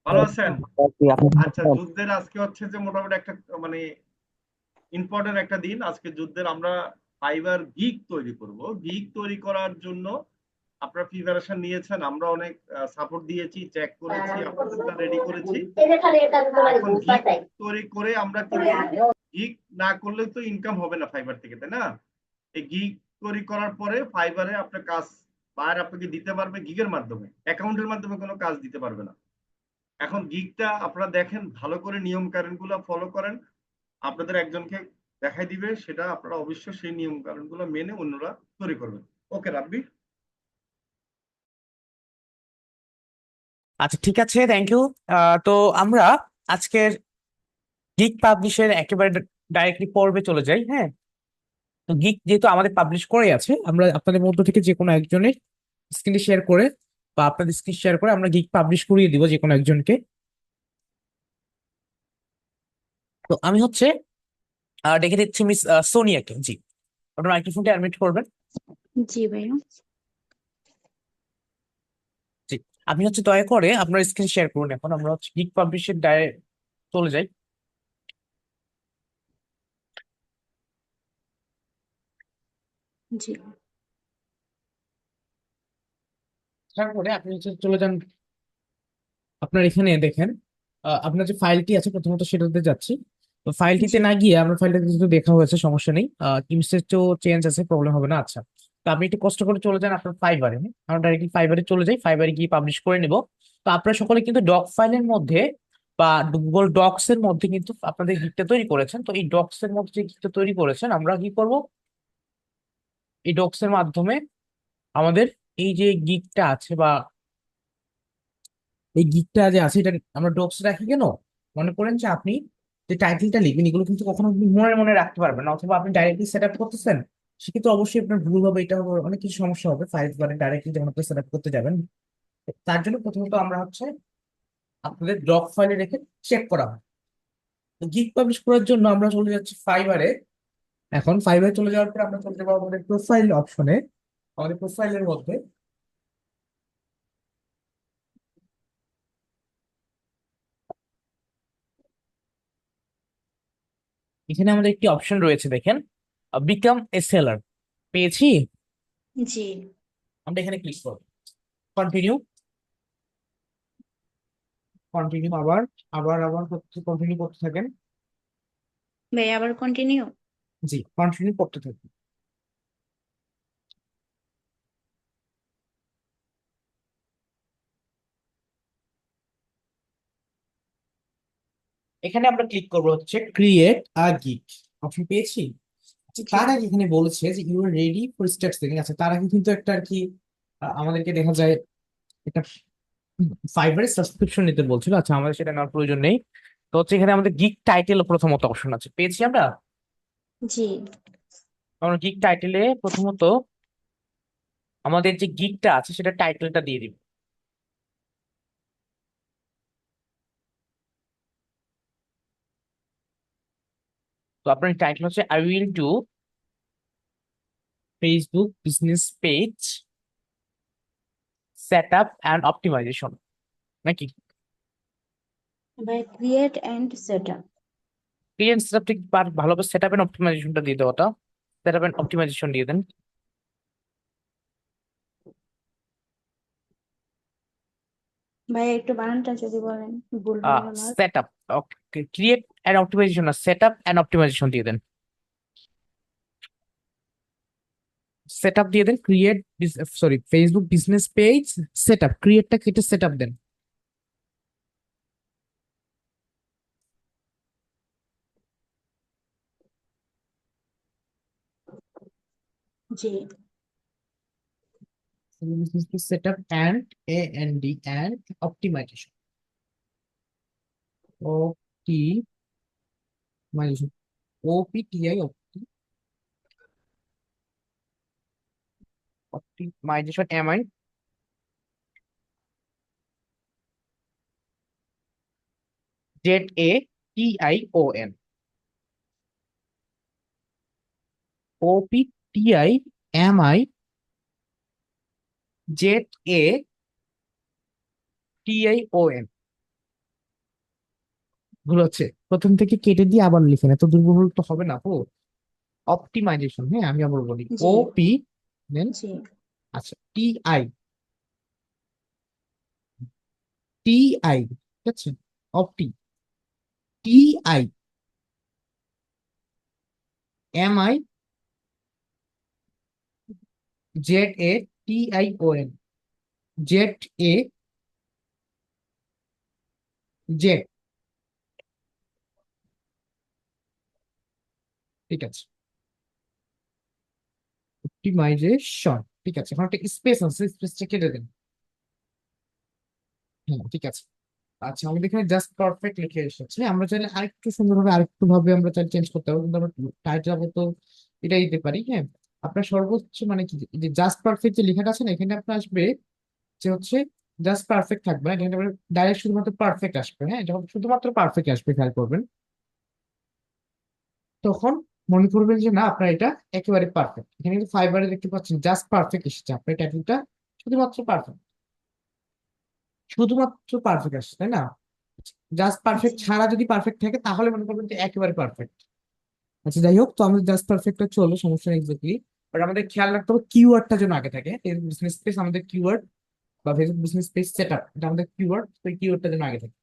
ভালো আছেন? আচ্ছা, যুদ্ধের আজকে হচ্ছে যে মোটামুটি একটা মানে ইম্পর্টেন্ট একটা দিন। আজকে যুদ্ধের আমরা ফাইবার গিগ তৈরি করব। গিগ তৈরি করার জন্য আপনারা প্রিপারেশন নিয়েছেন, আমরা অনেক সাপোর্ট দিয়েছি, চেক করেছি, আপনাদেরটা রেডি করেছি। এখন গিগ তৈরি করে আমরা কি করব? গিগ না করলে তো ইনকাম হবে না ফাইবার থেকে, তাই না? এই গিগ তৈরি করার পরে ফাইবারে আপনার কাজ বায়ার আপনাকে দিতে পারবে গিগের মাধ্যমে, অ্যাকাউন্টের মাধ্যমে কোনো কাজ দিতে পারবে না। এখন গিগটা আপনারা দেখেন, ভালো করে নিয়ম কানুন গুলো ফলো করেন, আপনাদের একজনকে দেখাই দিবে, সেটা আপনারা অবশ্যই সেই নিয়ম কানুন গুলো মেনে অন্যরা তৈরি করবেন। ওকে রাব্বি। আচ্ছা, ঠিক আছে, থ্যাংক ইউ। তো আমরা আজকের গিগ পাবলিশের একেবারে ডাইরেক্টলি পর্বে চলে যাই। হ্যাঁ, তো গিগ যেহেতু আমাদের পাবলিশ করে আছে, আমরা আপনাদের মধ্য থেকে যে কোনো একজনের স্ক্রিন শেয়ার করে বা আপনাদের স্ক্রিন শেয়ার করে আমরা গিগ পাবলিশ করিয়ে দিব যে কোনো একজনকে। তো আমি হচ্ছে ডেকে দিচ্ছি মিস সোনিয়াকে। জি, আপনার মাইক্রোফোনটা অ্যাডমিট করবেন। জি ভাইয়া। জি, আপনি হচ্ছে দয়া করে আপনার স্ক্রিন শেয়ার করুন। এখন আমরা হচ্ছে গিগ পাবলিশের চলে যাই। জি। তারপরে আপনি হচ্ছে চলে যান। আপনার এখানে দেখেন, আপনার যে ফাইলটি আছে প্রথমত সেটাতে যাচ্ছি। তো ফাইলটিতে জি। না গিয়ে আপনার ফাইলটাতে যেহেতু দেখা হয়েছে সমস্যা নেই, ইমেজের তো চেঞ্জ আছে, প্রবলেম হবে না। আচ্ছা, তো আপনি একটু কষ্ট করে চলে যান আপনার ফাইবারে। আমরা ডাইরেক্টলি ফাইবারে চলে যাই, ফাইবারে গিয়ে পাবলিশ করে নিব। তো আপনারা সকলে কিন্তু ডক ফাইলের মধ্যে বা গুগল ডক্স এর মধ্যে কিন্তু আপনাদের গিকটা তৈরি করেছেন। তো এই ডক্স এর মধ্যে যে গিকটা তৈরি করেছেন, আমরা কি করব, এই ডক্স এর মাধ্যমে আমাদের এই যে গিকটা আছে বা এই গিকটা যে আছে এটা আমরা ডক্স রাখি কেন? মনে করেন যে আপনি যে টাইটেলটা লিখবেন এগুলো কিন্তু কখনো আপনি মনে মনে রাখতে পারবেন না, অথবা আপনি ডাইরেক্টলি সেট আপ করতেছেন, সেক্ষেত্রে অবশ্যই আপনার ভুল হবে, এটা হবে, অনেক কিছু সমস্যা হবে ফাইল মানে ডাইরেক্টলি যখন আপনি সেট আপ করতে যাবেন। তার জন্য প্রথমত আমরা হচ্ছে আপনাদের ডক ফাইলে রেখে চেক করা হয়। তো গিগ পাবলিশ করার জন্য আমরা চলে যাচ্ছি ফাইবারে। এখন ফাইবারে চলে যাওয়ার পর আমরা চলে যাবো আমাদের প্রোফাইল অপশনে। আমাদের প্রোফাইলের মধ্যে এখানে আমাদের একটি অপশন রয়েছে, দেখেন, বিকাম এ সেলার। পেয়েছি। জি আমরা এখানে ক্লিক করবো, কন্টিনিউ, কন্টিনিউ, আবার আবার আবার কন্টিনিউ করতে থাকেন। ভাই, আবার কন্টিনিউ। জি, কন্টিনিউ করতে থাকুন। এখানে আমরা ক্লিক করবো হচ্ছে ক্রিয়েট আ গিগ অপশন পেয়েছি। আচ্ছা, জি তার আগে এখানে বলেছে যে you are ready for start selling. আচ্ছা, তার আগে কিন্তু একটা আর কি আমাদেরকে দেখা যায় একটা ফাইবারের সাবস্ক্রিপশন নিতে বলছিল। আচ্ছা, আমাদের সেটা নেওয়ার প্রয়োজন নেই। তো হচ্ছে এখানে আমাদের গিগ টাইটেল প্রথমত অপশন আছে, পেয়েছি আমরা। জি। আমরা গিগ টাইটেলে প্রথমত আমাদের যে গিগটা আছে সেটা টাইটেলটা দিয়ে দিব। তো আপনার টাইটেল হচ্ছে I will do Facebook business page set up and optimization, নাকি? ভাই, create and set up. Client set up থেকে ভালোভাবে সেট আপ এন্ড অপটিমাইজেশনটা দিয়ে দেওয়াটা, সেট আপ এন্ড অপটিমাইজেশন দিয়ে দেন। ভাই, একটু বানানটা যদি বলেন, ভুল হয় আমার। Set up, create and optimization না, সেট আপ অ্যান্ড অপটিমাইজেশন দিয়ে দেন। সেট আপ দিয়ে দেন, create, sorry, Facebook business page set up, ক্রিয়েটটা কেটে সেট আপ দেন। জি। Set up and A N D and optimization, optimization, O P T I, optimization, M I ZATION, OPTIMI ZATION। TION। ভুল হচ্ছে, প্রথম থেকে কেটে দিয়ে আবার লিখেন, এত দুর্বল তো হবে না। ও অপটিমাইজেশন, হ্যাঁ আমি আবার বলি, জি OP দেন জি আচ্ছা TI, ঠিক আছে, অপটি, TIMIZATION, জেড, ঠিক আছে, অপটিমাইজেশন, ঠিক আছে। এখন একটা স্পেস আছে, স্পেসটা কেটে দেন। হ্যাঁ ঠিক আছে। আচ্ছা আমাদের এখানে জাস্ট পারফেক্ট লিখে এসেছে, আমরা চাইলে আরেকটু সুন্দরভাবে আরেকটু ভাবে আমরা চাইলে চেঞ্জ করতে পারবো, কিন্তু আমরা টাইটেল তো এটা দিতে পারি। হ্যাঁ, আপনার সর্বোচ্চ মানে কি, যে জাস্ট পারফেক্ট যে লেখাটা আছে না, এখানে আপনার আসবে যে হচ্ছে জাস্ট পারফেক্ট থাকবে না, এখানে ডাইরেক্ট শুধুমাত্র পারফেক্ট আসবে। হ্যাঁ, যখন শুধুমাত্র পারফেক্ট আসবে খেয়াল করবেন, তখন মনে করবেন যে না আপনার এটা একেবারে পারফেক্ট। এখানে কিন্তু ফাইবারে দেখতে পাচ্ছেন জাস্ট পারফেক্ট এসেছে, আপনার টাইটেলটা শুধুমাত্র পারফেক্ট, শুধুমাত্র পারফেক্ট আসছে, তাই না? জাস্ট জি পারফেক্ট ছাড়া যদি পারফেক্ট থাকে তাহলে মনে করবেন যে একেবারে পারফেক্ট। আচ্ছা যাই হোক, তো আমাদের জাস্ট পারফেক্টটা চললো, সমস্যা নেই এক্স্যাক্টলি। বাট আমাদের খেয়াল রাখতে হবে কিওয়ার্ডটা যেন আগে থাকে। বিজনেস স্পেস আমাদের কিওয়ার্ড, বা Facebook business page set up, এটা আমাদের কিওয়ার্ড, তো এই কিওয়ার্ডটা যেন আগে থাকে।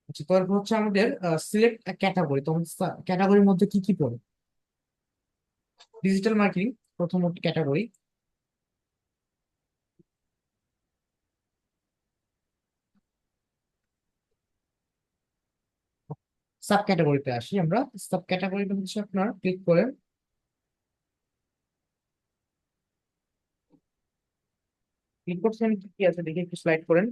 আচ্ছা তারপর হচ্ছে আমাদের সিলেক্ট ক্যাটাগরি। তো আমাদের ক্যাটাগরির মধ্যে কি কি পড়ে? ডিজিটাল মার্কেটিং প্রথম ক্যাটাগরি, সাব ক্যাটাগরিতে আসি আমরা। সাব ক্যাটাগরিটা হচ্ছে আপনার ক্লিক করেন, ক্লিক করছেন কি কি আছে দেখে একটু স্লাইড করেন।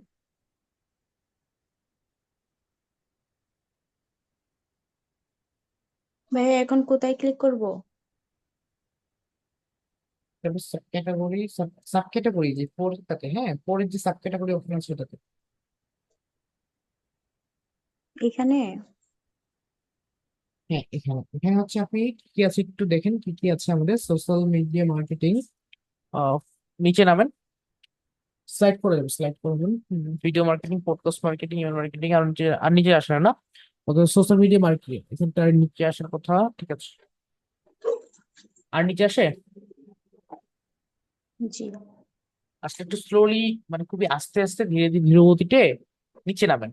ভাইয়া এখন কোথায় ক্লিক করব? তারপর সাব ক্যাটাগরি, সাব ক্যাটাগরি যে পরেরটাতে, হ্যাঁ পরের যে সাব ক্যাটাগরি অপশন আছে ওটাতে। এখানে? হ্যাঁ এখানে, এখানে হচ্ছে আপনি কি কি আছে একটু দেখেন, কি কি আছে আমাদের সোশ্যাল মিডিয়া মার্কেটিং। নিচে নামেন, স্লাইড করে দেবেন, স্লাইড করবেন, video marketing, podcast marketing, email marketing, আর নিচে আসে না, অথবা সোশ্যাল মিডিয়া মার্কেটিং এখানটার নিচে আসার কথা, ঠিক আছে। আর নিচে আসে, জি আসলে একটু স্লোলি, মানে খুবই আস্তে আস্তে ধীরে ধীরে ধীরে গতিতে নিচে নামেন।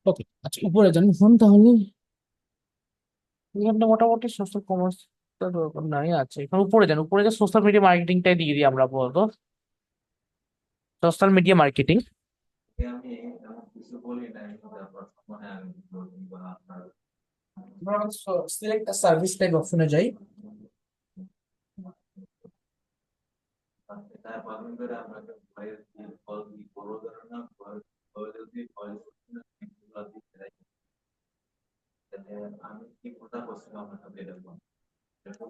ওকে আচ্ছা উপরে যান এখন তাহলে। এখানটা মোটামুটি সোশ্যাল কমার্স দরকার নাই, আছে এখন উপরে যান, উপরে যে সোশ্যাল মিডিয়া মার্কেটিংটাই দিয়ে দিই আমরা বলতো, social media marketing. Select service type অপশনে যাই।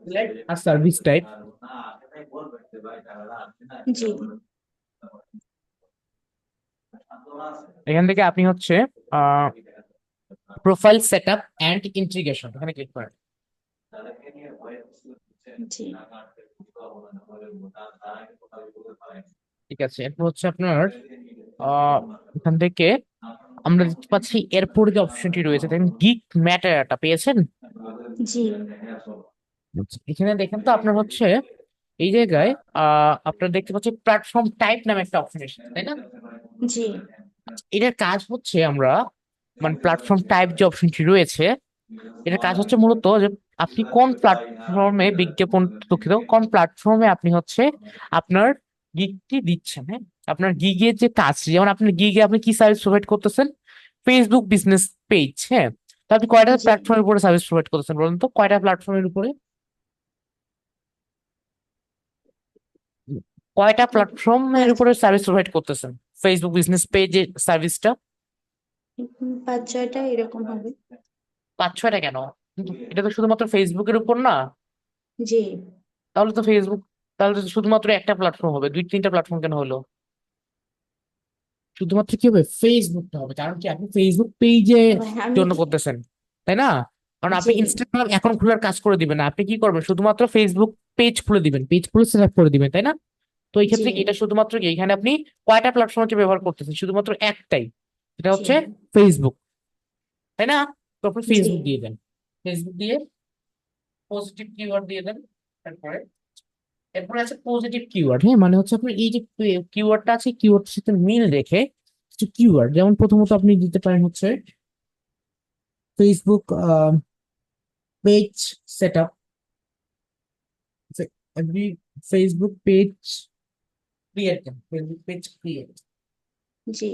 সিলেক্ট আর সার্ভিস টাইপ, জি এখান থেকে আপনি হচ্ছে প্রোফাইল সেটআপ এন্ড ইন্টিগ্রেশন এখানে ক্লিক করেন। জি ঠিক আছে, এরপর হচ্ছে আপনার আহ এখান থেকে আমরা দেখতে পাচ্ছি এরপর যে অপশনটি রয়েছে দেখেন, গিগ ম্যাটারটা পেয়েছেন। জি আচ্ছা, এখানে দেখেন তো আপনার হচ্ছে এই জায়গায় আপনার দেখতে পাচ্ছি প্ল্যাটফর্ম টাইপ নামে একটা অপশন এসেছে, তাই না? জি এটার কাজ হচ্ছে আমরা, মানে প্ল্যাটফর্ম টাইপ যে অপশনটি রয়েছে, এটার কাজ হচ্ছে মূলত যে আপনি কোন প্ল্যাটফর্মে বিজ্ঞাপন, দুঃখিত, কোন প্ল্যাটফর্মে আপনি হচ্ছে আপনার গিগটি দিচ্ছেন। হ্যাঁ, আপনার গিগের যে কাজ, যেমন আপনার গিগে আপনি কি সার্ভিস প্রোভাইড করতেছেন? ফেসবুক বিজনেস পেজ, হ্যাঁ। তো আপনি কয়টা জি প্ল্যাটফর্মের উপরে সার্ভিস প্রোভাইড করতেছেন বলুন তো, কয়টা প্ল্যাটফর্মের উপরে, কয়টা প্ল্যাটফর্মের পাঁচ উপরে সার্ভিস প্রোভাইড করতেছেন ফেসবুক বিজনেস পেজের সার্ভিসটা? 5-6টা এরকম হবে। 5-6টা কেন? কিন্তু এটা তো শুধুমাত্র ফেসবুকের উপর না। জি তাহলে তো ফেসবুক, তাহলে তো শুধুমাত্র একটা প্ল্যাটফর্ম হবে, 2-3টা প্ল্যাটফর্ম কেন হলো? শুধুমাত্র কি হবে, ফেসবুকটা হবে, কারণ কি আপনি ফেসবুক পেজে ভাই আমি জন্য করতেছেন, তাই না? কারণ আপনি জি ইনস্টাগ্রাম অ্যাকাউন্ট খোলার কাজ করে দিবেন না, আপনি কি করবেন, শুধুমাত্র ফেসবুক পেজ খুলে দিবেন, পেজ খুলে সেট আপ করে দিবেন, তাই না? তো এই জি ক্ষেত্রে কি এটা শুধুমাত্র কি এখানে আপনি কয়টা প্ল্যাটফর্ম হচ্ছে ব্যবহার করতেছেন? শুধুমাত্র একটাই, সেটা জি হচ্ছে ফেসবুক, তাই না? তো আপনি জি ফেসবুক দিয়ে দেন, ফেসবুক দিয়ে পজিটিভ কিওয়ার্ড দিয়ে দেন। তারপরে এরপরে আছে পজিটিভ কিওয়ার্ড, হ্যাঁ, মানে হচ্ছে আপনার এই যে কিওয়ার্ডটা আছে কিওয়ার্ডের সাথে মিল রেখে কিছু কিওয়ার্ড, যেমন প্রথমত আপনি দিতে পারেন হচ্ছে Facebook page set up, every Facebook page create, Facebook page create জি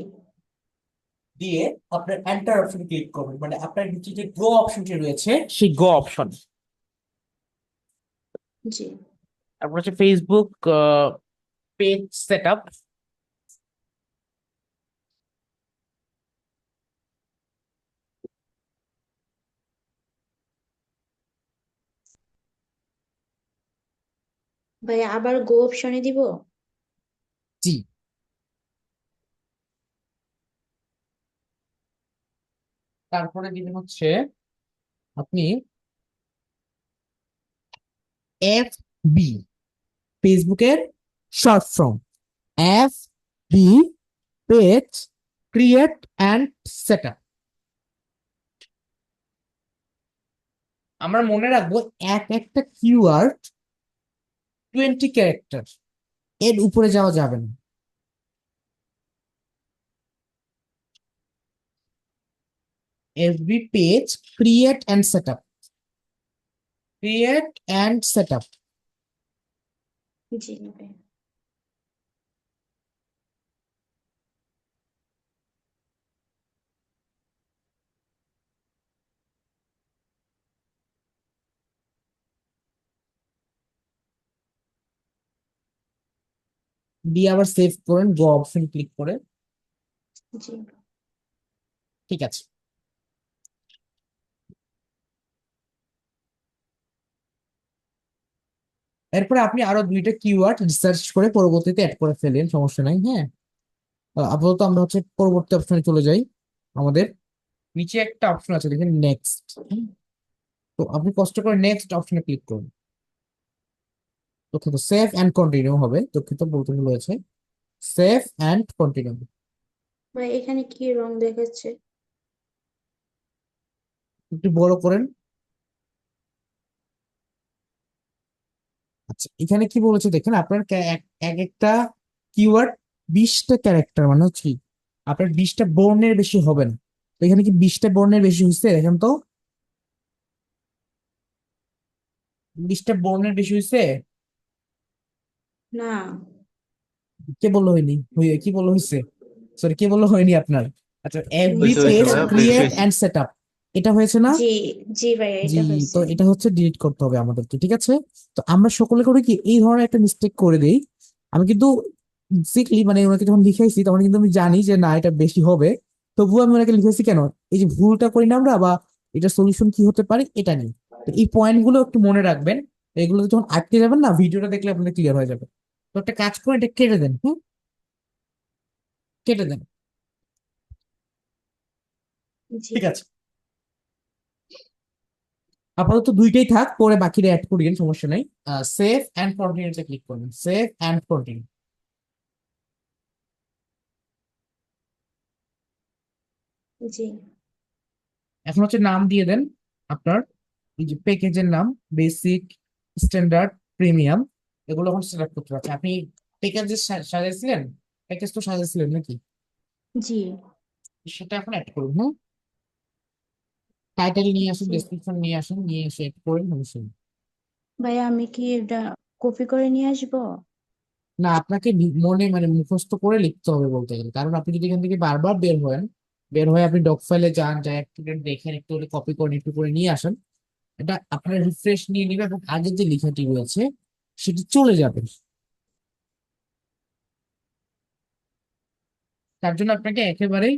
দিয়ে আপনার এন্টার অপশন ক্লিক করবেন, মানে আপনার নিচে যে গো অপশনটি রয়েছে সেই গো অপশন। জি তারপর হচ্ছে ফেসবুক পেজ সেট আপ, ভাইয়া আবার গো অপশনে দিব? জি। তারপরে দিবেন হচ্ছে আপনি এফ বি, ফেসবুকের short form, F B page create and set up. আমরা মনে রাখবো এক একটা কিওয়ার্ড 20 ক্যারেক্টার, এর উপরে যাওয়া যাবে না। FB page create and set up, create and set up. জি ভাইয়া দিয়ে আবার সেভ করেন গো অপশন ক্লিক করে। জি ঠিক আছে, এরপরে আপনি আরো 2টা কিওয়ার্ড রিসার্চ করে পরবর্তীতে অ্যাড করে ফেলেন, সমস্যা নাই, হ্যাঁ। আপাতত আমরা হচ্ছে পরবর্তী অপশনে চলে যাই। আমাদের নিচে একটা অপশন আছে দেখেন নেক্সট, তো আপনি কষ্ট করে নেক্সট অপশনে ক্লিক করুন। দুঃখিত, সেভ অ্যান্ড কন্টিনিউ হবে, দুঃখিত বলতে ভুল হয়েছে, সেভ অ্যান্ড কন্টিনিউ। ভাই এখানে কি রং দেখাচ্ছে? একটু বড় করেন। আচ্ছা, এখানে কি বলেছে দেখেন, আপনার এক এক একটা কিওয়ার্ড 20টা ক্যারেক্টার, মানে হচ্ছে কি আপনার 20টা বর্ণের বেশি হবে না। তো এখানে কি 20টা বর্ণের বেশি হয়েছে? দেখেন তো, 20টা বর্ণের বেশি হয়েছে? না কে বললো হয়নি? কি বললো হয়েছে? সরি, কে বললো হয়নি আপনার? আচ্ছা, এফবি হয়েছে হয়েছে পেজ 20টা ভাইয়া, বেশি ক্রিয়েট হয়েছে। অ্যান্ড সেট আপ, এটা হয়েছে না? জি জি ভাইয়া জি। এটা তো হয়েছে। এটা হচ্ছে ডিলিট করতে হবে আমাদেরকে, ঠিক আছে? তো আমরা সকলে করে কি এই ধরনের একটা মিস্টেক করে দেই। আমি কিন্তু সিকলি মানে ওনাকে যখন লিখাইছি তখন কিন্তু আমি জানি যে না এটা বেশি হবে, তবুও আমি ওনাকে লিখেছি কেন, এই যে ভুলটা করি না আমরা, বা এটা সলিউশন কি হতে পারে এটা নিয়ে। তো এই পয়েন্ট গুলো একটু মনে রাখবেন, এগুলো যখন আটকে যাবেন না, ভিডিওটা দেখলে আপনাদের ক্লিয়ার হয়ে যাবে। তো একটা কাজ করে এটা কেটে দেন, হ্যাঁ, কেটে দেন। জি ঠিক আছে, আপাতত 2টাই থাক, পরে বাকিটা অ্যাড করিয়েন, সমস্যা নাই। সেভ অ্যান্ড কন্টিনিউতে ক্লিক করবেন, সেভ অ্যান্ড কন্টিনিউ। জি এখন হচ্ছে নাম দিয়ে দেন আপনার এই যে প্যাকেজের নাম, বেসিক, স্ট্যান্ডার্ড, প্রিমিয়াম, এগুলো এখন সিলেক্ট করতে পারছেন আপনি। প্যাকেজ সাজাইছিলেন, প্যাকেজ তো সাজাইছিলেন নাকি? জি সেটা এখন অ্যাড করুন, হ্যাঁ। টাইটেল নিয়ে আসুন, জি ডেসক্রিপশন নিয়ে আসুন, নিয়ে এসে অ্যাড করুন, সমস্যা নেই। ভাইয়া আমি কি এটা কপি করে নিয়ে আসবো? না, আপনাকে মনে মানে মুখস্থ করে লিখতে হবে বলতে গেলে, কারণ আপনি যদি এখান থেকে বারবার বের হয়ে আপনি ডক ফাইলে যান, যা একটু দেখেন, একটু কপি করেন, একটু করে নিয়ে আসেন, এটা আপনার রিফ্রেশ নিয়ে নিবে এবং আগের যে লেখাটি রয়েছে সেটি চলে যাবে। তার জন্য আপনাকে একেবারেই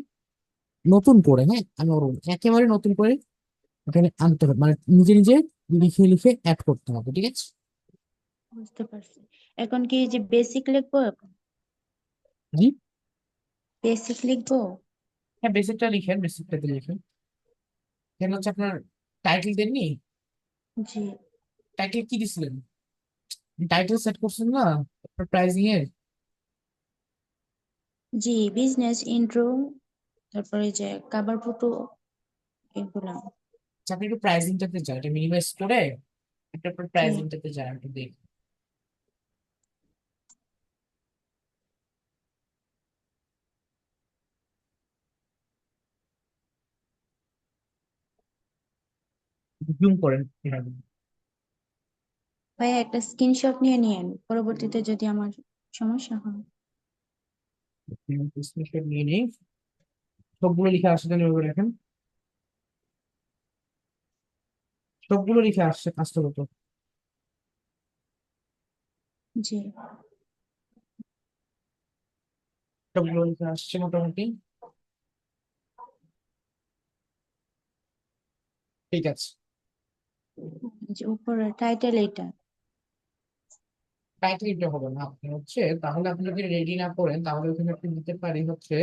নতুন করে, হ্যাঁ, আমি বলবো একেবারে নতুন করে এখানে আনতে হবে, মানে নিজে নিজে লিখে লিখে অ্যাড করতে হবে, ঠিক আছে? বুঝতে পারছি। এখন কি এই যে বেসিক লিখবো? জি। বেসিক লিখবো? হ্যাঁ, বেসিকটা লিখেন, বেসিকটাতে লিখেন। এখানে হচ্ছে আপনার টাইটেল দেননি, জি টাইটেল কি দিছিলেন? টাইটেল সেট করছেন না প্রাইজিং এর? জি, বিজনেস ইন্ট্রো, তারপরে যে কাভার ফটো, এগুলা। আচ্ছা, আপনি একটু প্রাইজিংটাতে যান, এটা মিনিমাইজ করে একটা জি প্রাইজিংটাতে যান, একটু দেখি। জুম করেন এভাবে। ভাইয়া, একটা স্ক্রিনশট নিয়ে নিয়েন, পরবর্তীতে যদি আমার সমস্যা হয়। স্ক্রিনশট নিয়ে নিই, সবগুলো লিখে আসছে যেন এভাবে দেখেন, সবগুলো লিখে আসছে কাজটা হতো। জি সবগুলো লিখে আসছে মোটামুটি। ঠিক আছে। যে উপরে টাইটেল এইটা। টাইটেল এটা হবে না, আপনি হচ্ছে তাহলে আপনি যদি রেডি না করেন তাহলে ওখানে আপনি দিতে পারি হচ্ছে,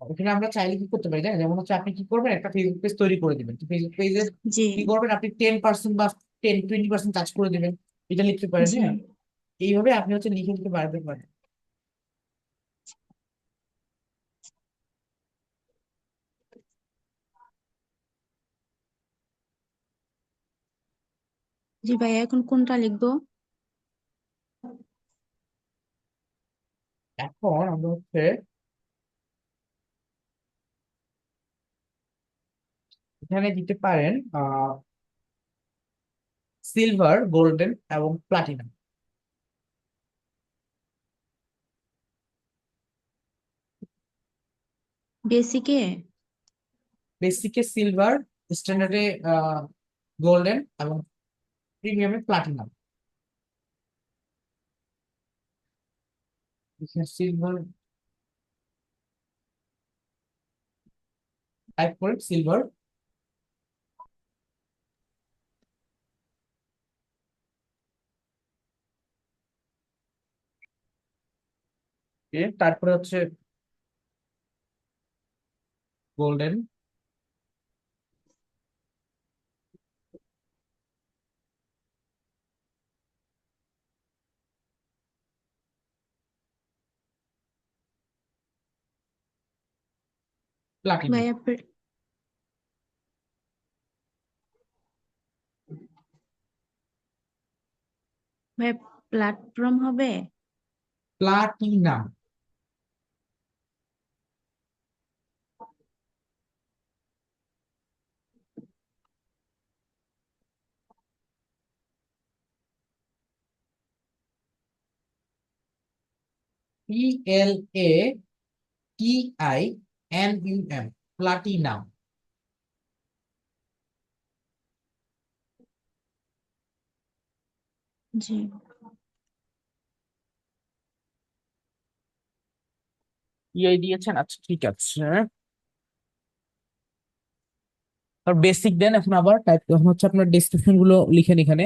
ওখানে আমরা চাইলে কি করতে পারি জানেন, যেমন হচ্ছে আপনি কি করবেন, একটা ফেসবুক পেজ তৈরি করে দিবেন, তো ফেসবুক পেজের জি কি করবেন আপনি 10% বা 10-20% কাজ করে দিবেন, এটা লিখতে পারেন। জি হ্যাঁ, এইভাবে আপনি হচ্ছে লিখে লিখে বাড়াতে পারেন। জি ভাইয়া, এখন কোনটা লিখবো? এখন আমরা হচ্ছে এখানে দিতে পারেন সিলভার, গোল্ডেন এবং প্লাটিনাম। বেসিকে। বেসিকে সিলভার, স্ট্যান্ডার্ডে গোল্ডেন এবং প্রিমিয়ামে প্লাটিনাম। সিলভার টাইপ করে সিলভার, তারপরে হচ্ছে গোল্ডেন, প্লাটিনাম। ভাইয়া ভাইয়া, প্ল্যাটফর্ম হবে। Platinum, PLATINUM, platinum. জি ইআই দিয়েছেন, আচ্ছা ঠিক আছে। আর বেসিক দেন, এখন আবার টাইপ এখন হচ্ছে আপনার ডেসক্রিপশন গুলো লিখেন এখানে,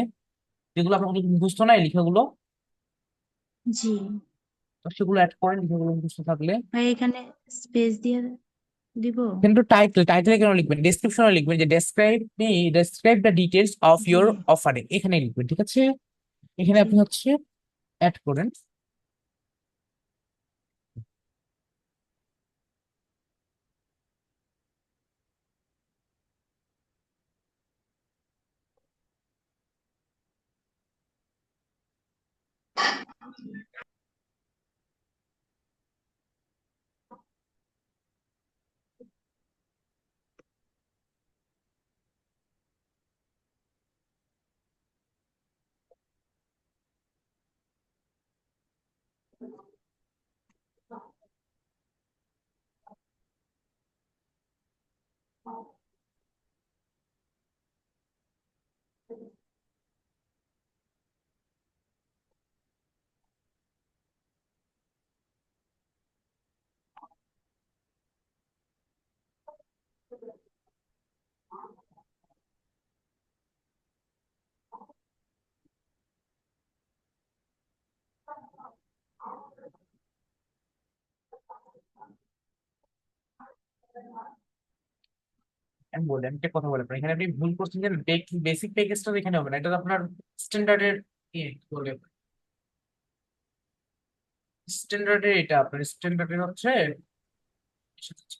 যেগুলো আপনার যদি মুখস্থ নাই লেখাগুলো, জি তো সেগুলো অ্যাড করেন লেখাগুলো মুখস্থ থাকলে। ভাই, এখানে স্পেস দিয়ে দিব। কিন্তু টাইটেলে কেন লিখবেন, ডেসক্রিপশনে লিখবেন যে describe the details of G your offering, এখানে লিখবেন, ঠিক আছে? এখানে জি আপনি হচ্ছে অ্যাড করেন। আমি বলি, আমি একটা কথা বলে আপনার, এখানে আপনি ভুল করছেন যে বেসিক প্যাকেজটা এখানে হবে না, এটা তো আপনার স্ট্যান্ডার্ডের কি বলে স্ট্যান্ডার্ডের এটা আপনার স্ট্যান্ডার্ডের হচ্ছে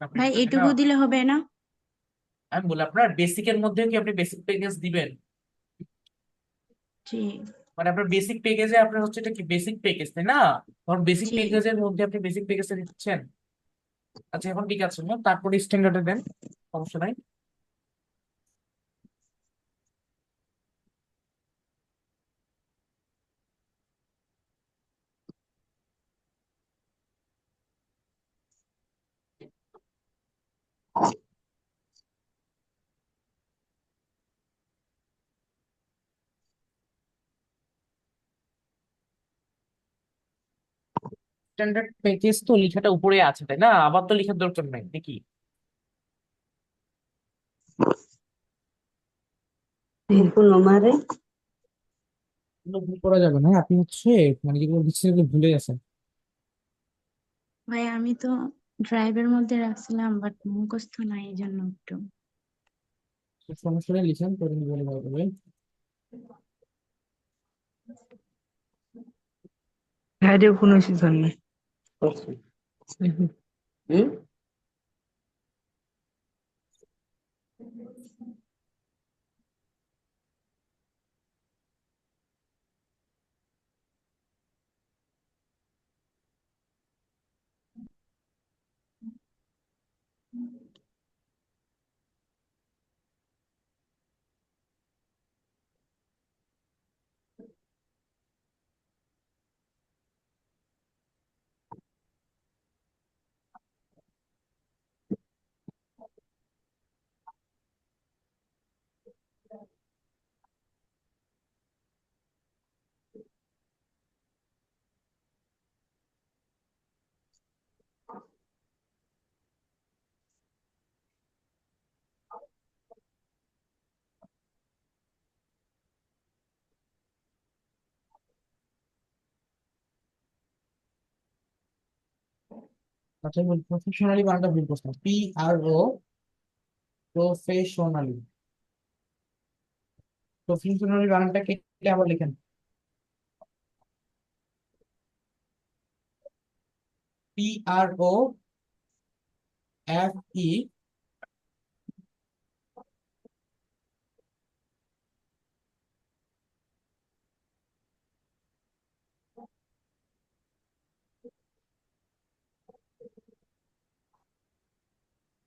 আপনি ভাই এটা এটুকু দিলে হবে না? আমি বলি আপনার বেসিকের মধ্যে কি আপনি বেসিক প্যাকেজ দিবেন? জি। মানে আপনার বেসিক প্যাকেজে আপনার হচ্ছে এটা কি বেসিক প্যাকেজ তাই না? তখন বেসিক জি। প্যাকেজের মধ্যে আপনি বেসিক প্যাকেজটা দিচ্ছেন। আচ্ছা এখন ঠিক আছে না, তারপরে স্ট্যান্ডার্ডে দেন, সমস্যা নাই। স্ট্যান্ডার্ড প্যাকেজ তো লেখাটা উপরে আছে তাই না, আবার তো লেখার দরকার নাই নাকি? কোনো মারে কোনো ভুল করা যাবে না, আপনি হচ্ছে মানে যেগুলো দিচ্ছেন এগুলো ভুলে গেছেন। ভাই আমি তো ড্রাইভের মধ্যে রাখছিলাম, বাট মুখস্থ নাই এই জন্য একটু। তো সমস্যা নেই, লিখেন করে বলে দেওয়া যাবে। হ্যাঁ কোনো সিজন নেই। হুম আচ্ছা বল, প্রফেশনালি বানানটা ভুল করছেন, PRO, প্রফেশনালি। প্রফেশনালি বানানটা কেটে আবার লিখেন PROFE,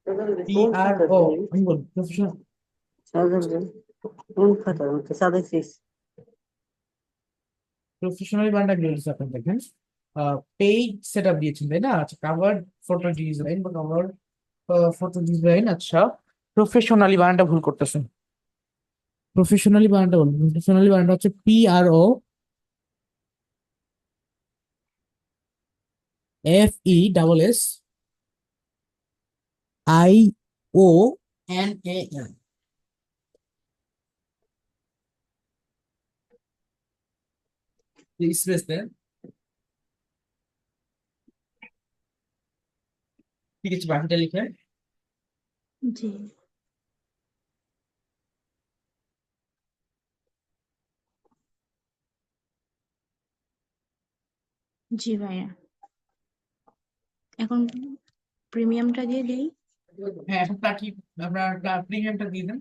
কোন খাতা PRO, দিই আমি বল প্রফেশনাল। সাধারণ কোন খাতা আমাকে সাদা শেষ প্রফেশনালি বানানটা কি বলছে আপনি দেখেন, পেইড সেট আপ দিয়েছেন তাই না? আচ্ছা কাভার ফটো ডিজাইন বা কাভার ফটো ডিজাইন, আচ্ছা প্রফেশনালি বানানটা ভুল করতেছেন। প্রফেশনালি বানানটা বলুন, প্রফেশনালি বানানটা হচ্ছে PROFESSIONAL, স্পেস দেন, ঠিক আছে বাকিটা লিখে। জি। জি ভাইয়া, এখন প্রিমিয়ামটা দিয়ে দেই। হ্যাঁ এখন তা কি আপনার প্রিমিয়ামটা দিয়ে দেন।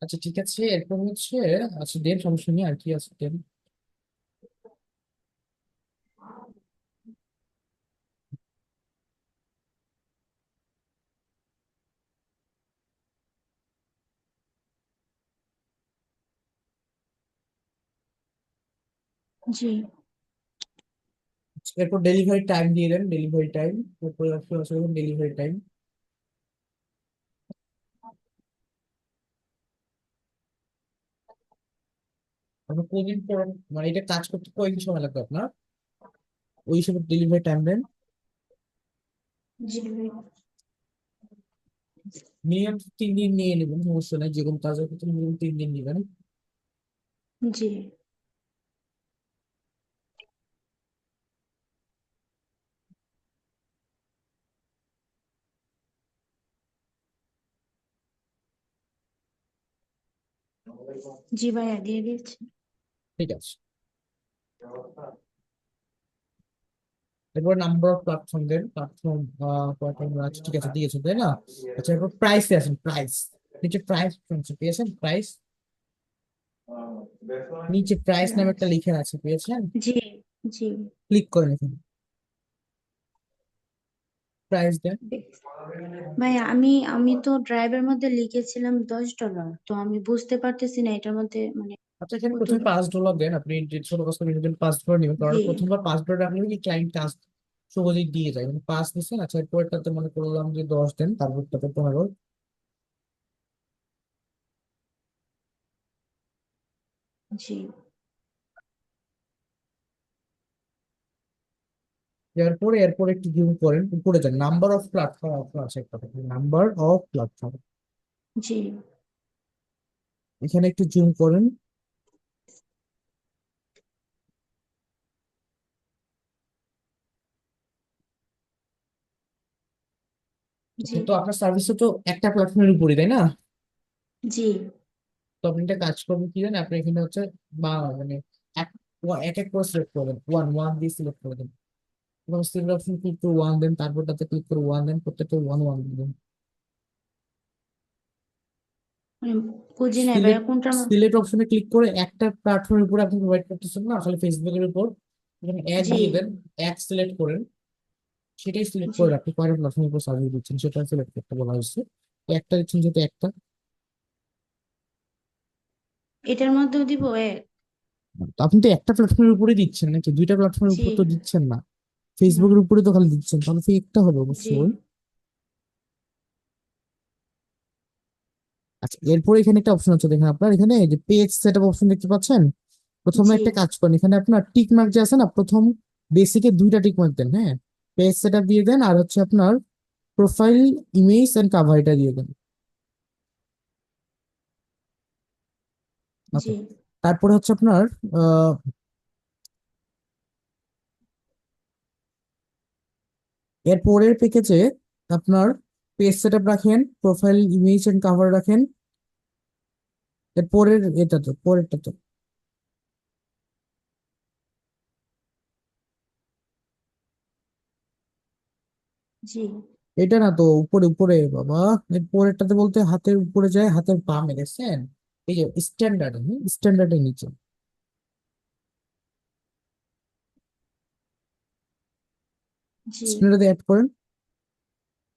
আচ্ছা ঠিক আছে, এরপর হচ্ছে, আচ্ছা দেন, সমস্যা নেই, আর কি আছে দেন। জি। এরপর ডেলিভারি টাইম দিয়ে দেন, ডেলিভারি টাইম, এরপর আছে ডেলিভারি টাইম। আপনার কদিন পর, মানে এটা কাজ করতে কয়দিন সময় লাগবে আপনার, ওই হিসেবে ডেলিভারি টাইম দেন। জি ভাই। মিনিমাম 3 দিন নিয়ে নেবেন, সমস্যা নেই, যে কোনো কাজের ক্ষেত্রে মিনিমাম 3 দিন নেবেন। জি। জি ভাইয়া দিয়ে দিয়েছি। ঠিক আছে, এরপর নাম্বার অফ প্ল্যাটফর্ম দেন, প্ল্যাটফর্ম প্ল্যাটফর্ম আছে, ঠিক আছে দিয়েছে তাই না। আচ্ছা এরপর প্রাইসে আসেন, প্রাইস, নিচে প্রাইস পেয়েছেন, প্রাইস, নিচে প্রাইস নামে একটা লিখে আছে, পেয়েছেন, জি। জি। ক্লিক করেন এখানে, প্রাইস দেন। ভাইয়া আমি তো ড্রাইভের মধ্যে লিখেছিলাম $10, তো আমি বুঝতে পারতেছি না এটার মধ্যে মানে আচ্ছা এখানে কত। প্রথমে $5 দেন, আপনি যে ছোট কাস্টমার জন্য $5 নেবেন, কারণ জি। প্রথমবার $5 রাখলে কি ক্লায়েন্ট কাজ সহজেই দিয়ে যায়, মানে 5 দিচ্ছেন। আচ্ছা এরপরটাতে মনে করলাম যে 10 দেন, তারপরটাতে 15। জি। এরপরে এরপরে একটু জুম করেন, উপরে যান, নাম্বার অফ প্ল্যাটফর্ম অপশন আছে একটা, নাম্বার অফ প্ল্যাটফর্ম, জি। এখানে একটু জুম করেন। জি। তো আপনার সার্ভিসও তো একটা প্ল্যাটফর্মের উপরই তাই না। জি। তো আপনি একটা কাজ করবেন কি জানেন, আপনি এখানে হচ্ছে বা মানে এক এক এক করে সিলেক্ট করবেন, ওয়ান ওয়ান দিয়ে সিলেক্ট করে দেন, এবং সিলেক্ট অপশন ক্লিক করে ওয়ান দেন, তারপরটাতে ক্লিক করে ওয়ান দেন, প্রত্যেকটা ওয়ান ওয়ান দিবেন। মানে বুঝি নাই ভাইয়া সিলেক্ট কোনটার সিলেক্ট অপশনে ক্লিক করে একটা প্ল্যাটফর্মের উপর আপনি প্রোভাইড করতেছেন না, আসলে ফেসবুকের উপর, এখানে এক জি। দিয়ে দেন, এক সিলেক্ট করেন, সেটাই সিলেক্ট জি। করে আপনি কয়টা প্ল্যাটফর্মের উপর সার্ভিস দিচ্ছেন সেটা সিলেক্ট করতে বলা হয়েছে। একটা দিচ্ছেন যেহেতু একটা, এটার মধ্যেও দিব এক। তো আপনি তো একটা প্ল্যাটফর্মের উপরে দিচ্ছেন নাকি, দুইটা প্ল্যাটফর্মের জি। উপর তো দিচ্ছেন না, না। ফেসবুকের উপরে তো খালি দিচ্ছেন, তাহলে তো একটা হবে জি। অবশ্যই। আচ্ছা এরপরে এখানে একটা অপশন আছে দেখেন, আপনার এখানে যে পেজ সেটআপ অপশন দেখতে পাচ্ছেন, প্রথমে জি। একটা কাজ করেন, এখানে আপনার টিক মার্ক যে আছে না, প্রথম বেসিকে দুইটা টিক মার্ক দেন, হ্যাঁ, পেজ সেটআপ দিয়ে দেন, আর হচ্ছে আপনার প্রোফাইল ইমেজ এন্ড কাভার এটা দিয়ে দেন। জি। ওকে, তারপরে হচ্ছে আপনার আহ এর পরের প্যাকেজে আপনার পেজ সেটআপ রাখেন, প্রোফাইল ইমেজ এন্ড কাভার রাখেন, এর পরের এটা তো পরেরটা তো, জি। এটা না তো, উপরে উপরে বাবা, এর পরেরটাতে বলতে হাতের উপরে যায়, হাতের বামে দেখছেন, এই যে স্ট্যান্ডার্ড, স্ট্যান্ডার্ডের নিচে জি। স্ট্যান্ডার্ডে অ্যাড করেন।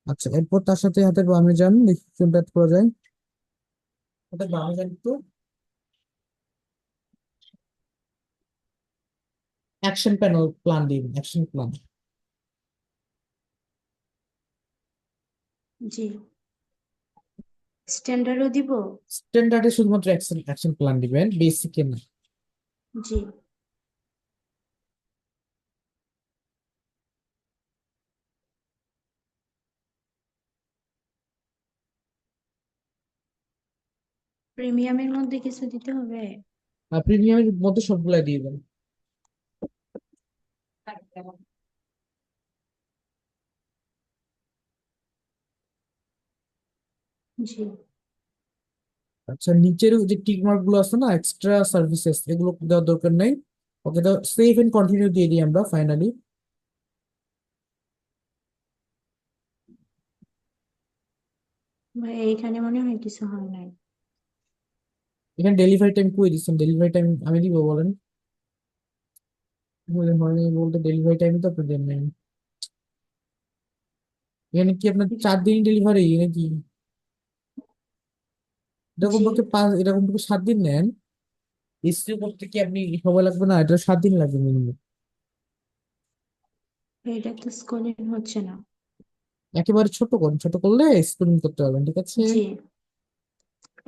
আচ্ছা এরপর তার সাথে হাতের বামে যান, দেখি কোনটা add করা যায়, হাতের বামে যান একটু, অ্যাকশন প্যানেল প্ল্যান দিন, অ্যাকশন প্ল্যান। জি। স্ট্যান্ডার্ডও দিব। স্ট্যান্ডার্ডে শুধুমাত্র অ্যাকশন অ্যাকশন প্ল্যান দিবেন, বেসিকে না। জি। প্রিমিয়ামের মধ্যে কিছু দিতে হবে। আর প্রিমিয়ামের মধ্যে সবগুলাই দিয়ে দেন। জি। আচ্ছা নিচের যে টিক মার্ক গুলো আছে না, এক্সট্রা সার্ভিসেস, এগুলো দেওয়ার দরকার নেই। ওকে, তো সেভ এন্ড কন্টিনিউ দিয়ে দিই আমরা ফাইনালি। ভাই এইখানে মনে হয় কিছু হয় নাই। এখানে ডেলিভারি টাইম কই দিচ্ছেন? ডেলিভারি টাইম আমি দিব বলেন? হয়নি বলতে ডেলিভারি টাইম তো আপনি দেন নাই। এখানে কি আপনার 4 দিন ডেলিভারি নাকি? এরকম জি, পক্ষে এরকম পক্ষে 7 দিন নেন। ইস্ত্রি করতে কি আপনি সময় লাগবে না? এটা 7 দিন লাগবে মিনিমাম। এটা তো স্ক্রলিং হচ্ছে না। একেবারে ছোট করুন, ছোট করলে স্ক্রিন করতে পারবেন, ঠিক আছে? জি,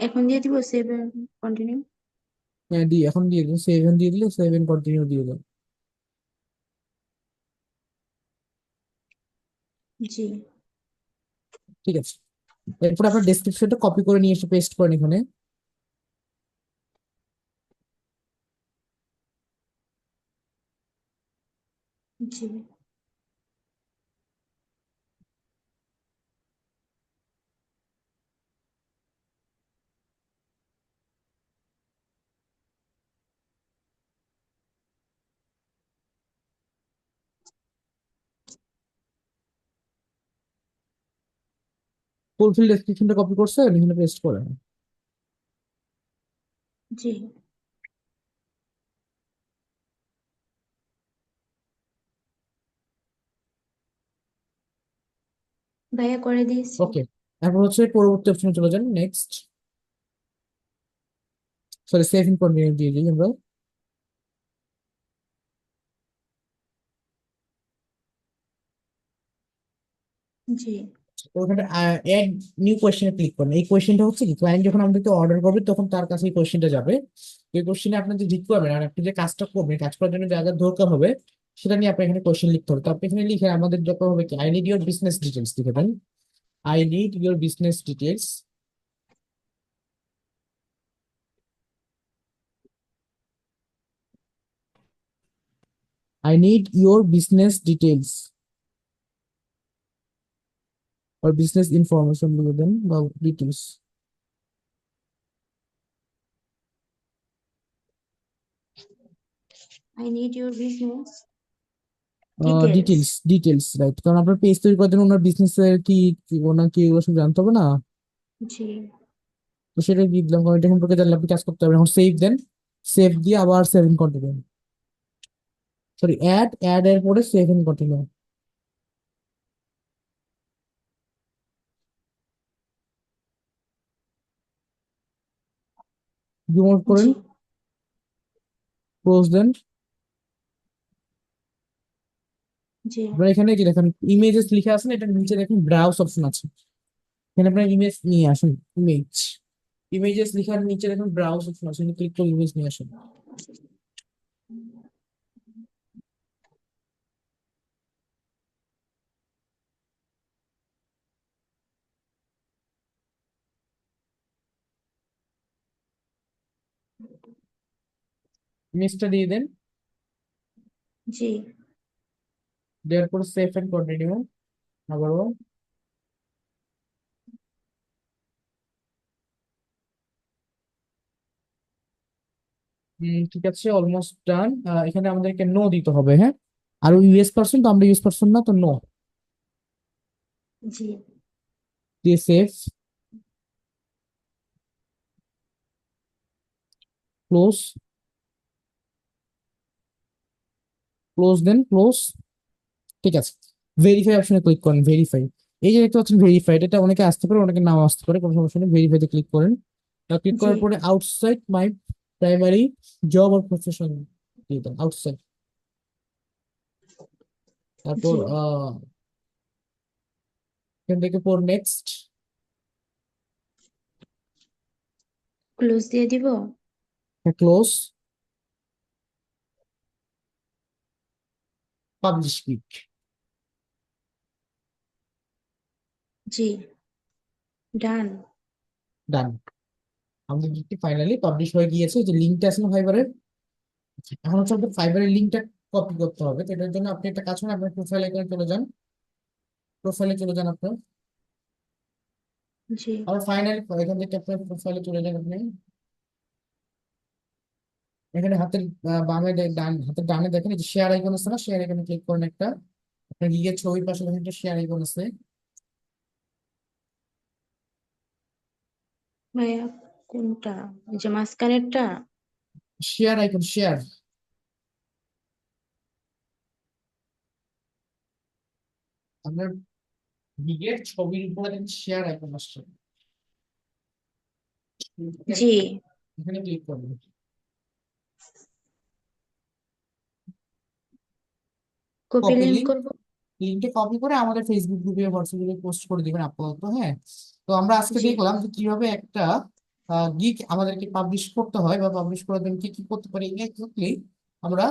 এখন দিয়ে দিব সেভ কন্টিনিউ। হ্যাঁ এখন দিয়ে দিন, 7 দিয়ে দিলে 7 কন্টিনিউ দিয়ে দেন। জি, ঠিক আছে, এরপর আপনার ডেসক্রিপশনটা কপি করে নিয়ে এসে পেস্ট করেন এখানে। জি, ফুলফিল ডেসক্রিপশনটা কপি করছেন, এখানে পেস্ট করেন। জি, ভাইয়া করে দিয়েছি। ওকে, এখন হচ্ছে পরবর্তী অপশনে চলে যান, next. Sorry, save in continue দিয়ে দিই আমরা। জি, ওখানে অ্যাড নিউ কোয়েশ্চেনে ক্লিক করেন। এই কোয়েশ্চেনটা হচ্ছে কি, ক্লায়েন্ট যখন আমাদেরকে অর্ডার করবে তখন তার কাছে এই কোয়েশ্চেনটা যাবে। এই কোয়েশ্চেনে আপনার যে রিকোয়ারমেন্ট আর আপনি যে কাজটা করবেন, কাজ করার জন্য যা যা দরকার হবে সেটা নিয়ে আপনি এখানে কোয়েশ্চেন লিখতে হবে। তো আপনি এখানে লিখে আমাদের দরকার হবে কি, I need your business details লিখে দেন। I need your business details. I need your business details or business information লিখে দেন বা details. I need your business details. Details, details, right, কারণ আপনার পেজ তৈরি করার জন্য ওনার বিজনেস এর ওনার কি এগুলো সব জানতে হবে না? জি, তো সেটা দিয়ে দিলাম, কারণ এটা সম্পর্কে জানলে আপনি কাজ করতে পারবেন। এখন সেভ দেন, সেভ দিয়ে আবার save in continue, sorry add এর পরে সেভ ইন কন্টিনিউ রিমুভ করেন, জি, ক্লোজ দেন। জি, আপনার এখানে কি দেখেন ইমেজেস লিখে আছে না, এটা নিচে দেখেন ব্রাউজ অপশন আছে। এখানে আপনার ইমেজ নিয়ে আসুন, ইমেজ, ইমেজেস লিখার নিচে দেখুন ব্রাউজ অপশন আছে, ক্লিক করে ইমেজ নিয়ে আসুন। ইমেজটা দিয়ে দেন, জি, দেওয়ার পর সেভ এন্ড কন্টিনিউ আবারও। ঠিক আছে, অলমোস্ট ডান। এখানে আমাদেরকে নো দিতে হবে, হ্যাঁ। আর ইউএস পার্সন, তো আমরা ইউএস পার্সন না, তো নো জি, দিয়ে সেভ, ক্লোজ, ক্লোজ দেন ক্লোজ। ঠিক আছে, ভেরিফাই অপশনে ক্লিক করেন, ভেরিফাই। এই যে দেখতে পাচ্ছেন ভেরিফাইড, এটা অনেকে আসতে পারে অনেকে নাও আসতে পারে, কোনো সমস্যা নেই। ভেরিফাইতে ক্লিক করেন, ক্লিক জি, করার পরে আউটসাইড মাই প্রাইমারি জব আর প্রফেশন দিয়ে দেন, আউটসাইড। তারপর জি, এখান থেকে পর নেক্সট, ক্লোজ দিয়ে দিব। ক্লোজ, পাবলিশ ক্লিক, জি, ডান। ডান। আমাদের গিকটি ফাইনালি পাবলিশ হয়ে গিয়েছে। যে লিঙ্কটা আছে না ফাইবারের, এখন হচ্ছে আপনার ফাইবারের লিঙ্কটা কপি করতে হবে। তো এটার জন্য আপনি একটা কাজ করেন, আপনার প্রোফাইল এখানে চলে যান, প্রোফাইলে চলে যান আপনার। জি, আবার ফাইনালি এখান থেকে আপনার প্রোফাইলে চলে যান আপনি। এখানে হাতের বামে ডান হাতের ডানে দেখেন এই যে শেয়ার আইকন আছে না, শেয়ার আইকনে ক্লিক করেন একটা। আপনার গিগের ছবির পাশে দেখেন একটা শেয়ার আইকন আছে। ভাইয়া কোনটা? ওই যে মাঝখানেরটা? Share icon, share. আপনার গিগের ছবির উপরে শেয়ার আইকন আসছে, জি। এখানে ক্লিক করবেন। কপি কপি লিঙ্ক লিঙ্ক, করব? লিঙ্কটা কপি করে আমাদের ফেসবুক গ্রুপে, হোয়াটসঅ্যাপ গ্রুপে পোস্ট করে দিবেন আপাতত। হ্যাঁ, তো আমরা আজকে জি। দেখলাম যে কিভাবে একটা গিগ আমাদেরকে পাবলিশ করতে হয় বা পাবলিশ করার জন্য কি কি করতে পারি এক্স্যাক্টলি আমরা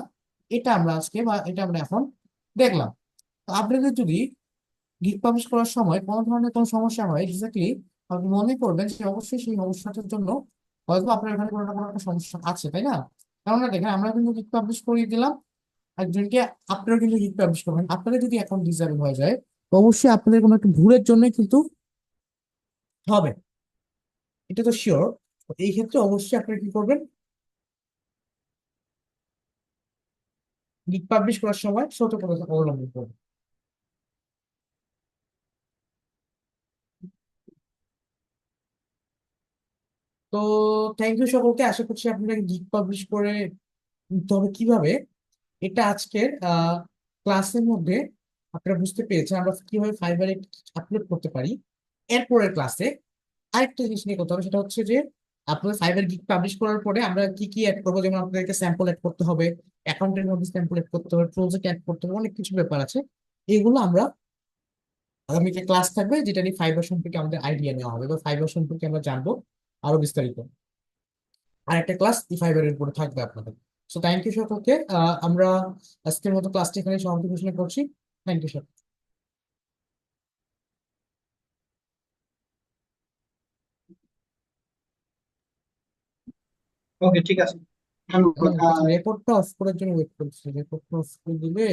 আমরা আজকে বা এটা আমরা এখন দেখলাম। তো আপনাদের যদি গিগ পাবলিশ করার সময় কোনো ধরনের কোনো সমস্যা হয়, এক্স্যাক্টলি আপনি মনে করবেন যে অবশ্যই সেই সমস্যাটার জন্য হয়তো আপনার এখানে কোনো না কোনো একটা সমস্যা আছে, তাই না? কেননা দেখেন আমরা কিন্তু গিগ পাবলিশ করিয়ে দিলাম একজনকে, আপনারা কিন্তু গিগ পাবলিশ করবেন, আপনাদের যদি অ্যাকাউন্ট ডিসেবল হয়ে যায় তো অবশ্যই আপনাদের কোনো একটা ভুলের জন্য কিন্তু হবে, এটা তো শিওর। এই ক্ষেত্রে অবশ্যই আপনারা কি করবেন, গিগ পাবলিশ করার সময় সতর্কতা অবলম্বন করবেন। তো থ্যাংক ইউ সকলকে, আশা করছি আপনারা গিগ পাবলিশ করে নিতে হবে কিভাবে, এটা আজকের ক্লাসের মধ্যে আপনারা বুঝতে পেরেছেন আমরা কিভাবে ফাইবারে আপলোড করতে পারি। এরপরের ক্লাসে আরেকটা জিনিস নিয়ে কথা হবে, সেটা হচ্ছে যে আপনাদের ফাইবার গিগ পাবলিশ করার পরে আমরা কি কি অ্যাড করবো, যেমন আপনাদেরকে স্যাম্পল অ্যাড করতে হবে, অ্যাকাউন্টের মধ্যে স্যাম্পল অ্যাড করতে হবে, প্রজেক্ট অ্যাড করতে হবে, অনেক কিছু ব্যাপার আছে। এগুলো আমরা আগামীতে ক্লাস থাকবে যেটা নিয়ে ফাইবার সম্পর্কে আমাদের আইডিয়া নেওয়া হবে বা ফাইবার সম্পর্কে আমরা জানবো আরো বিস্তারিত। আর একটা ক্লাস ই ফাইবারের উপরে থাকবে আপনাদের। সো থ্যাংক ইউ সকলকে, আমরা আজকের মতো ক্লাসটি এখানে সমাপ্তি ঘোষণা করছি। থ্যাংক ইউ সকল। ওকে, ঠিক আছে, ধন্যবাদ। রেকর্ডটা অফ করার জন্য ওয়েট করছি, রেকর্ডটা অফ করে দিলে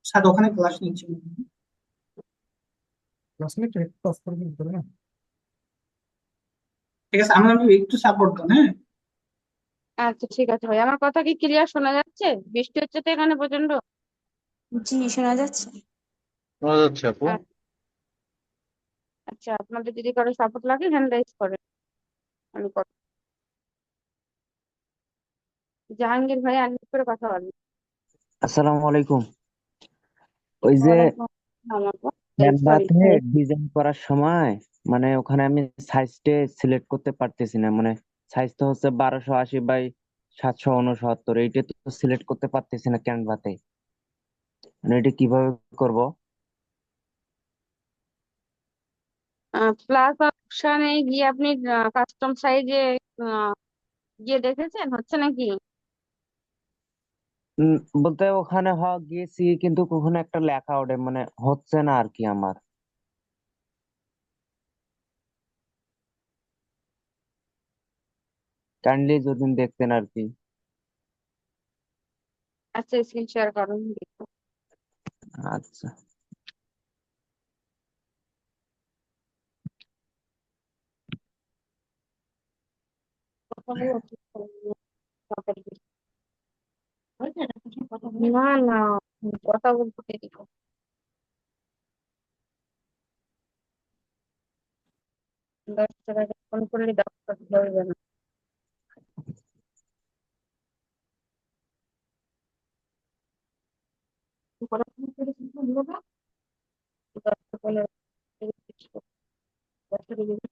স্যার ওখানে ক্লাস নিচ্ছি। ক্লাসমেট রেকর্ডটা অফ করে দিতে হবে না? ঠিক আছে, আমাকে একটু সাপোর্ট দেন, হ্যাঁ। আচ্ছা ঠিক আছে ভাই, আমার কথা কি ক্লিয়ার শোনা যাচ্ছে? বৃষ্টি হচ্ছে তো এখানে প্রচন্ড। জি, শোনা যাচ্ছে। শোনা যাচ্ছে আপু। আচ্ছা, আপনাদের যদি কারো সাপোর্ট লাগে হ্যান্ড রাইজ করেন, আমি করব। জাহাঙ্গীর ভাই আনমিউট করে কথা বলেন। আসসালামু আলাইকুম। ওই যে ওয়ালাইকুম আসসালাম আপু। সরি। ক্যানভাতে ডিজাইন করার সময় মানে ওখানে আমি সাইজটা সিলেক্ট করতে পারতেছি না, মানে সাইজ তো হচ্ছে 1280 বাই 769, এইটা তো সিলেক্ট করতে পারতেছি না ক্যানভাতে, মানে এটা কিভাবে করব? প্লাস অপশনে গিয়ে আপনি কাস্টম সাইজে গিয়ে দেখেছেন হচ্ছে নাকি? উম, বলতে ওখানে গিয়েছি কিন্তু ওখানে একটা লেখা ওঠে, মানে হচ্ছে না আর কি আমার। কাইন্ডলি যদি দেখতেন আর কি। আচ্ছা, স্ক্রিন শেয়ার করুন দেখো। আচ্ছা। না না, কথা বলতে দেরি করো। দশ টাকা ফোন করলে 10 টাকা ধরবে না। পড়াশোনা করে কি করবে? 10 টাকা 15 টাকা